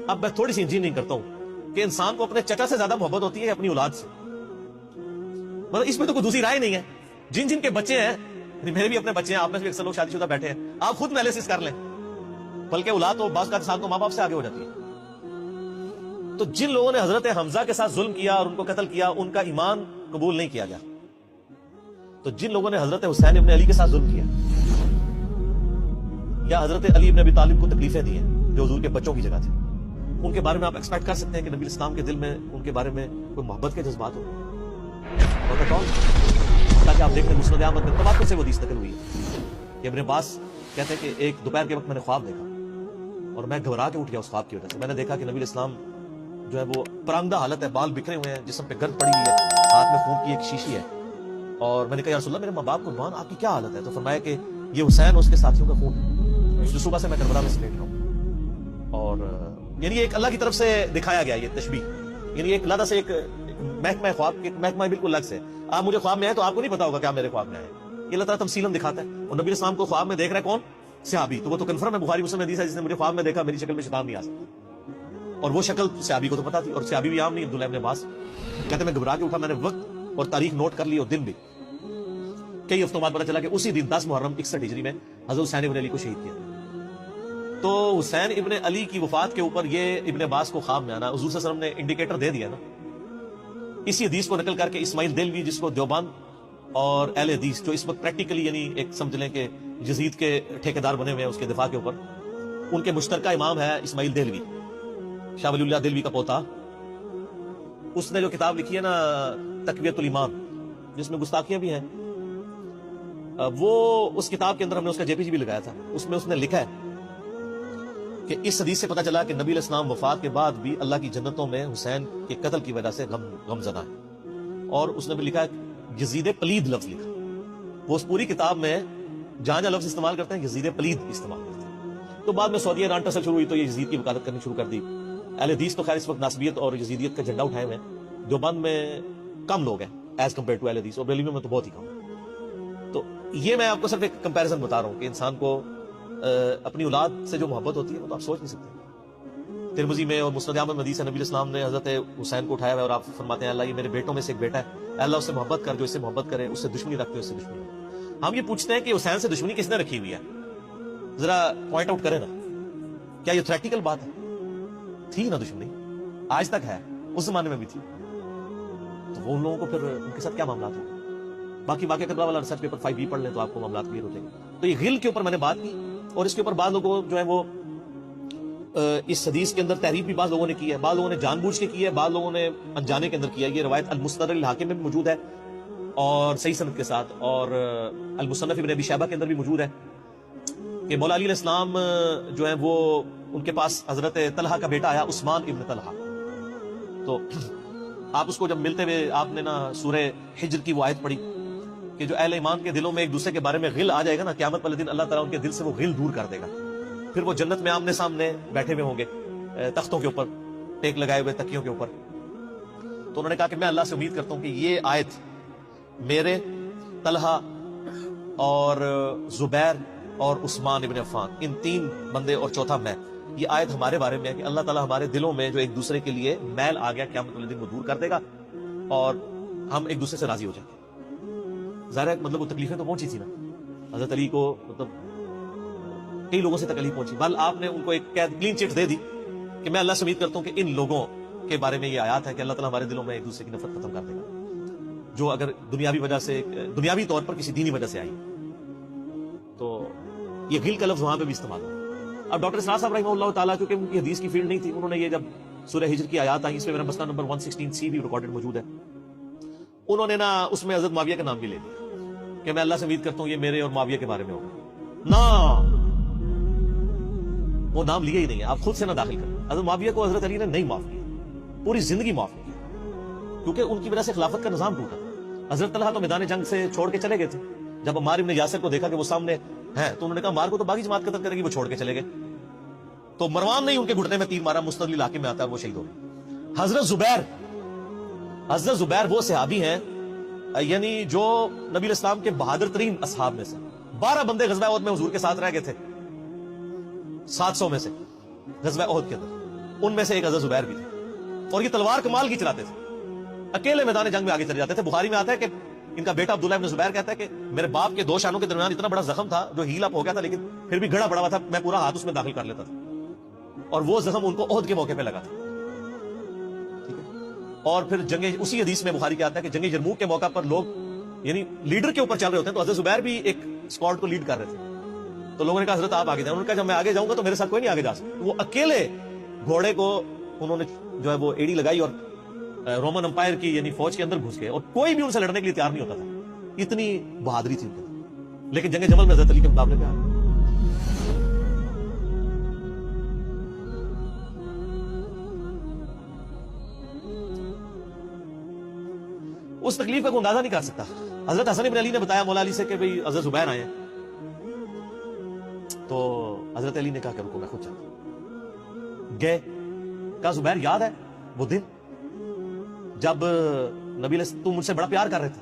اب میں تھوڑی سی انجینئرنگ کرتا ہوں کہ انسان کو اپنے چچا سے زیادہ محبت ہوتی ہے اپنی اولاد سے. مطلب اس میں تو کوئی دوسری رائے نہیں ہے. جن جن کے بچے ہیں, میرے بھی اپنے بچے ہیں, آپ میں سے اکثر لوگ شادی شدہ بیٹھے ہیں, آپ خود انالیسس کر لیں, بلکہ اولاد تو بعض کا انسان کو ماں باپ سے آگے ہو جاتی ہے. تو جن لوگوں نے حضرت حمزہ کے ساتھ ظلم کیا اور ان کو قتل کیا, ان کا ایمان قبول نہیں کیا گیا. تو جن لوگوں نے حضرت حسین ابن علی کے ساتھ ظلم کیا, یا حضرت علی ابن ابی طالب کو تکلیفیں دی ہیں جو حضور کے بچوں کی جگہ تھے, ان کے بارے میں آپ ایکسپیکٹ کر سکتے ہیں کہ نبی اسلام کے دل میں ان کے بارے میں کوئی محبت کے جذبات ہو؟ تاکہ آپ دیکھیں مسند احمد میں تباکر سے وہ حدیث نقل ہوئی ہے کہ ابن عباس کہتے ہیں کہ ایک دوپہر کے وقت میں نے خواب دیکھا اور میں گھبرا کے اٹھ گیا اس خواب کی وجہ سے. میں نے دیکھا کہ نبی اسلام جو ہے وہ پرانگدہ حالت ہے, بال بکھرے ہوئے ہیں, جسم پہ گرد پڑی ہوئی ہے, ہاتھ میں خون کی ایک شیشی ہے. اور میں نے کہا یا رسول اللہ میرے ماں باپ قربان, آپ کی کیا حالت ہے؟ تو فرمایا کہ یہ حسین اور اس کے ساتھیوں کا خون ہے جو صبح سے میں کربلا میں سے لیٹ رہا ہوں. اور یعنی ایک اللہ کی طرف سے دکھایا گیا یہ تشبیہ, یعنی ایک لادہ سے ایک محکمہ خواب کے محکمہ بالکل الگ سے. آپ مجھے خواب میں آئے تو آپ کو نہیں پتا ہوگا کیا میرے خواب میں آئے, یہ اللہ تعالیٰ تمثیلاً دکھاتا ہے. اور نبی اسلام کو خواب میں دیکھ رہا ہے کون؟ صحابی. تو وہ تو کنفرم ہے, بخاری مسلم حدیث ہے, جس نے مجھے خواب میں دیکھا میری شکل میں شیطان نہیں آ سکتا. اور وہ شکل صحابی کو تو پتا تھی, اور صحابی بھی عام نہیں, عبداللہ ابن عباس کہتے میں گھبرا کے اٹھا, میں نے وقت اور تاریخ نوٹ کر لی اور دن بھی. کئی ہفتوں بعد پتا چلا کہ اسی دن 10 محرم 61 ہجری میں حضرت حسین ابن علی کو شہید کیا. تو حسین ابن علی کی وفات کے اوپر یہ ابن عباس کو خواب میں آنا, حضور صلی اللہ علیہ وسلم نے انڈیکیٹر دے دیا نا. اسی حدیث کو نقل کر کے اسماعیل دہلوی, جس کو دیوبند اور اہل حدیث جو اس وقت پریکٹیکلی یعنی ایک سمجھ لیں کہ یزید کے ٹھیکیدار بنے ہوئے ہیں اس کے دفاع کے اوپر, ان کے مشترکہ امام ہے اسماعیل دہلوی, شاہ ولی اللہ دہلوی کا پوتا. اس نے جو کتاب لکھی ہے نا تقویۃ الایمان, جس میں گستاخیاں بھی ہیں, وہ اس کتاب کے اندر ہم نے اس کا جے پی جی بھی لگایا تھا. اس میں اس نے لکھا ہے کہ اس حدیث سے پتہ چلا کہ نبی علیہ السلام وفات کے بعد بھی اللہ کی جنتوں میں حسین کے قتل کی وجہ سے غم زدہ ہے. اور اس نے بھی لکھا ہے یزید پلید لفظ لکھا. وہ اس پوری کتاب میں جہاں جہاں لفظ استعمال کرتے ہیں یزید پلید استعمال کرتے ہیں. تو بعد میں سعودیہ ایران ٹسل شروع ہوئی تو یہ یزید کی وکالت کرنی شروع کر دی. اہل حدیث تو خیر اس وقت ناصبیت اور یزیدیت کا جھنڈا اٹھائے ہوئے ہیں. دیوبند میں کم لوگ ہیں ایز کمپیئر ٹو اہل حدیث, اور بریلوی میں تو بہت ہی کم. تو یہ میں آپ کو صرف ایک کمپیریزن بتا رہا ہوں کہ انسان کو اپنی اولاد سے جو محبت ہوتی ہے وہ تو آپ سوچ نہیں سکتے. ترمذی میں اور مسند احمد حدیث ہے, نبی اسلام نے حضرت حسین کو اٹھایا ہوا ہے اور آپ فرماتے ہیں اللہ یہ میرے بیٹوں میں سے ایک بیٹا ہے, اللہ اس سے محبت کر, جو اس سے محبت کرے اس سے دشمنی رکھتے, اس سے دشمنی. ہم یہ پوچھتے ہیں کہ حسین سے دشمنی کس نے رکھی ہوئی ہے, ذرا پوائنٹ آؤٹ کریں نا. کیا یہ تھریٹیکل بات ہے؟ تھی نا دشمنی, آج تک ہے, اس زمانے میں بھی تھی. تو وہ ان لوگوں کو پھر ان کے ساتھ کیا معاملات ہوں. باقی واقعہ کربلا والا ریسرچ پیپر 5B پڑھ لیں تو آپ کو معاملات کلیئر ہو جائیں گے. تو یہ غل کے اوپر میں نے بات کی, اور اس کے اوپر بعض لوگوں جو ہے وہ اس حدیث کے اندر تحریف بھی بعض لوگوں نے کی ہے, بعض لوگوں نے جان بوجھ کے کی ہے, بعض لوگوں نے انجانے کے اندر کیا. یہ روایت المستدرک الحاکم میں بھی موجود ہے اور صحیح سند کے ساتھ, اور المصنف ابن ابی شیبہ کے اندر بھی موجود ہے کہ مولا علی علیہ السلام جو ہے وہ ان کے پاس حضرت طلحہ کا بیٹا آیا, عثمان ابن طلحہ. تو آپ اس کو جب ملتے ہوئے آپ نے نا سورہ حجر کی وہ آیت پڑھی کہ جو اہل ایمان کے دلوں میں ایک دوسرے کے بارے میں غل آ جائے گا نا, قیامت والے دن اللہ تعالیٰ ان کے دل سے وہ غل دور کر دے گا. پھر وہ جنت میں آمنے سامنے بیٹھے ہوئے ہوں گے تختوں کے اوپر, ٹیک لگائے ہوئے تکیوں کے اوپر. تو انہوں نے کہا کہ میں اللہ سے امید کرتا ہوں کہ یہ آیت میرے, طلحہ اور زبیر اور عثمان ابن عفان, ان 3 بندے اور چوتھا میں, یہ آیت ہمارے بارے میں ہے کہ اللہ تعالیٰ ہمارے دلوں میں جو ایک دوسرے کے لیے میل آ گیا قیامت والے دن وہ دور کر دے گا اور ہم ایک دوسرے سے راضی ہو جائیں گے. ظاہر ہے مطلب وہ تکلیفیں تو پہنچی تھی نا حضرت علی کو, مطلب کئی لوگوں سے تکلیف پہنچی. بل آپ نے ان کو ایک کلین چٹ دے دی کہ میں اللہ سے امید کرتا ہوں کہ ان لوگوں کے بارے میں یہ آیات ہے کہ اللہ تعالیٰ ہمارے دلوں میں ایک دوسرے کی نفرت ختم کر دے گا, جو اگر دنیاوی وجہ سے, دنیاوی طور پر کسی دینی وجہ سے آئی. تو یہ غل کا لفظ وہاں پہ بھی استعمال ہوا. اب ڈاکٹر اسرار صاحب رحمہ اللہ تعالیٰ, کیونکہ ان کی حدیث کی فیلڈ نہیں تھی, انہوں نے یہ جب سورہ ہجر کی آیات آئی, اس میں میرا مسئلہ نمبر 116C بھی ریکارڈڈ موجود ہے, انہوں نے نا اس میں حضرت معاویہ کا نام بھی لے دیا کہ میں اللہ سے امید کرتا ہوں یہ میرے اور معاویہ کے بارے میں ہوگا. نہ وہ نام لیا ہی نہیں ہے, آپ خود سے نہ داخل کریں. حضرت معاویہ کو حضرت علی نے نہیں معاف کیا, پوری زندگی معاف نہیں کیا, کیونکہ ان کی وجہ سے خلافت کا نظام ٹوٹا. حضرت طلحہ تو میدان جنگ سے چھوڑ کے چلے گئے تھے. جب عمار ابن یاسر کو دیکھا کہ وہ سامنے ہے تو انہوں نے کہا عمار کو تو باقی جماعت قتل کرے گی, وہ چھوڑ کے چلے گئے. تو مروان نے ان کے گھٹنے میں تیر مارا, مستدل علاقے میں آتا ہے, وہ شہید ہو گئے. حضرت زبیر وہ صحابی ہیں یعنی جو نبی علیہ السلام کے بہادر ترین اصحاب میں سے, 12 بندے غزوہ احد میں حضور کے ساتھ رہ گئے تھے 700 میں سے غزوہ احد کے اندر. ان میں سے ایک حضرت زبیر بھی تھے، اور یہ تلوار کمال کی چلاتے تھے، اکیلے میدان جنگ میں آگے چلے جاتے تھے۔ بخاری میں آتا ہے کہ ان کا بیٹا عبداللہ ابن زبیر کہتا ہے کہ میرے باپ کے دو شانوں کے درمیان اتنا بڑا زخم تھا جو ہیل اپ ہو گیا تھا، لیکن پھر بھی گھڑا بڑا ہوا تھا، میں پورا ہاتھ اس میں داخل کر لیتا تھا، اور وہ زخم ان کو احد کے موقع پہ لگا تھا۔ ٹھیک ہے، اور پھر جنگ، اسی حدیث میں بخاری کے آتا ہے کہ جنگ یرموک کے موقع پر لوگ یعنی لیڈر کے اوپر چل رہے ہوتے ہیں، تو حضرت زبیر بھی ایک اسکواڈ کو لیڈ کر رہے تھے، تو لوگوں نے کہا حضرت آپ آگے جائیں، انہوں نے کہا جب میں آگے جاؤں گا تو میرے ساتھ کوئی نہیں آگے جا سکتا۔ وہ اکیلے گھوڑے کو انہوں نے جو ہے وہ ایڑی لگائی اور رومن امپائر کی یعنی فوج کے اندر گھس گئے، اور کوئی بھی ان سے لڑنے کے لیے تیار نہیں ہوتا تھا، اتنی بہادری تھی ان کے اندر۔ لیکن جنگ جمل میں حضرت علی کے مقابلے پہ آ گئے۔ اس تکلیف کا کوئی اندازہ نہیں کر سکتا۔ حضرت حسن بن علی نے بتایا مولا علی سے کہ بھئی حضرت زبیر آئے ہیں، تو حضرت علی نے کہا کہ رکو میں خود چلتا ہوں۔ گئے، کہا زبیر یاد ہے وہ دن جب نبی تم مجھ سے بڑا پیار کر رہے تھے؟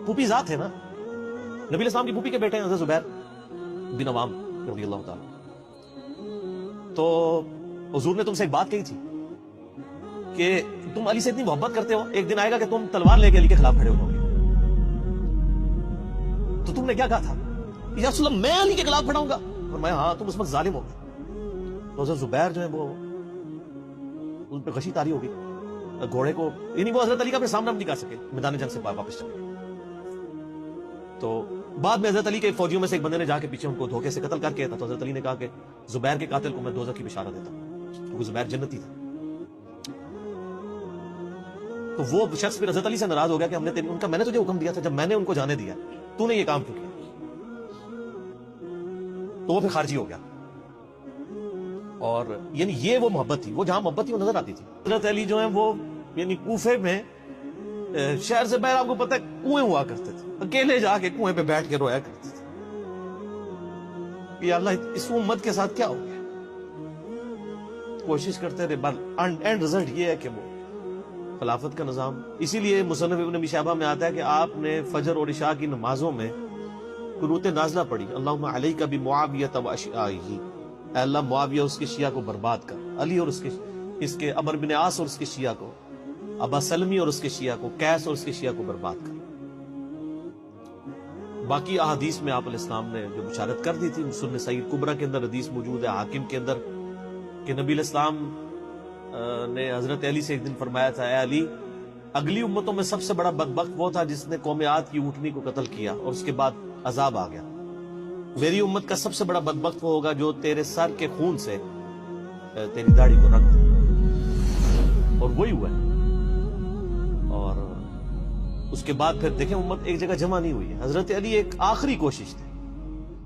پھوپھی ذات تھے نا، نبی علیہ السلام کی پھوپھی کے بیٹے ہیں حضرت زبیر بن عوام رضی اللہ تعالی۔ تو حضور نے تم سے ایک بات کہی تھی کہ تم علی سے اتنی محبت کرتے ہو، ایک دن آئے گا کہ تم تلوار لے کے علی کے خلاف کھڑے ہو گے۔ تو تم نے کیا کہا تھا؟ یا رسول اللہ میں علی کے خلاف کھڑا ہوں گا؟ فرمایا ہاں، تم اس وقت ظالم ہو گئے۔ تو حضرت زبیر جو ہے وہ ان پہ غشی طاری ہو گئی، گھوڑے کو یعنی وہ حضرت علی کا اپنے سامنا نہیں کر سکے، میدان جنگ سے واپس چلے گئے۔ تو بعد میں حضرت علی کے فوجیوں میں سے ایک بندے نے جا کے پیچھے ان کو دھوکے سے قتل کر کے تھا، تو حضرت علی نے کہا کہ زبیر کے قاتل کو میں دوزخ کی بشارت دیتا ہوں، کیونکہ زبیر جنتی تھا۔ تو وہ شخص پھر حضرت علی سے ناراض ہو گیا کہ ہم نے ان کا، میں نے تجھے حکم دیا تھا، جب میں نے ان کو جانے دیا تو نے یہ کام کیوں کیا؟ تو وہ پھر خارجی ہو گیا۔ اور یعنی یہ وہ محبت تھی، وہ جہاں محبت تھی وہ نظر آتی تھی۔ حضرت علی جو ہیں وہ یعنی کوفے میں شہر سے باہر آپ کو پتہ ہے کنویں ہوا کرتے تھے، اکیلے جا کے کنویں پہ بیٹھ کے رویا کرتے تھے کہ اللہ اس امت کے ساتھ کیا ہو گیا۔ کوشش کرتے رہے، اینڈ رزلٹ یہ ہے کہ وہ خلافت کا نظام۔ اسی لیے مصنف ابن ابی شیبہ میں آتا ہے کہ آپ نے فجر اور عشاء کی نمازوں میں قنوت نازلہ پڑھی، اللہم علیک بمعاویہ و اشعائہ، اے اللہ معاویہ اس کے شیعہ کو برباد کر، علی اور اس کے عمر بن عاص اور اس کے شیعہ کو، ابا سلمی اور اس کے شیعہ کو، قیس اور اس کے شیعہ کو برباد کر۔ باقی احادیث میں آپ علیہ السلام نے جو بشارت کر دی تھی، سنن سعید کبریٰ کے اندر حدیث موجود ہے، حاکم کے اندر، کہ نبی علیہ السلام نے حضرت علی سے ایک دن فرمایا تھا، اے علی اگلی امتوں میں سب سے بڑا بدبخت وہ تھا جس نے قوم عاد کی اونٹنی کو قتل کیا اور اس کے بعد عذاب آ گیا، میری امت کا سب سے بڑا بدبخت وہ ہوگا جو تیرے سر کے خون سے تیری داڑھی کو رنگ دے، اور وہی ہوا ہے۔ اور اس کے بعد پھر دیکھیں امت ایک جگہ جمع نہیں ہوئی ہے، حضرت علی ایک آخری کوشش تھی،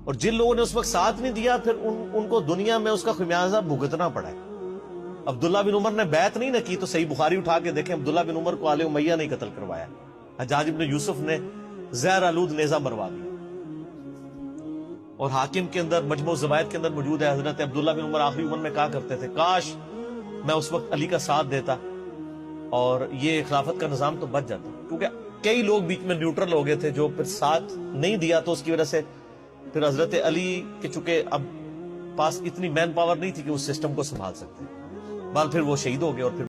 اور جن لوگوں نے اس وقت ساتھ نہیں دیا پھر ان کو دنیا میں اس کا خمیازہ بھگتنا پڑا ہے۔ عبداللہ بن عمر نے بیعت نہیں نہ کی تو صحیح بخاری اٹھا کے دیکھیں، عبداللہ بن عمر کو آل امیہ نہیں قتل کروایا، حجاج بن یوسف نے زہر آلود نیزہ مروا دیا۔ اور حاکم کے اندر مجموع الزوائد کے اندر موجود ہے، حضرت عبداللہ بن عمر آخری عمر میں کہا کرتے تھے کاش میں اس وقت علی کا ساتھ دیتا اور یہ خلافت کا نظام تو بچ جاتا، کیونکہ کئی لوگ بیچ میں نیوٹرل ہو گئے تھے جو پھر ساتھ نہیں دیا، تو اس کی وجہ سے پھر حضرت علی کے چونکہ اب پاس اتنی مین پاور نہیں تھی کہ اس سسٹم کو سنبھال سکتے، بعد پھر وہ شہید ہو گئے اور پھر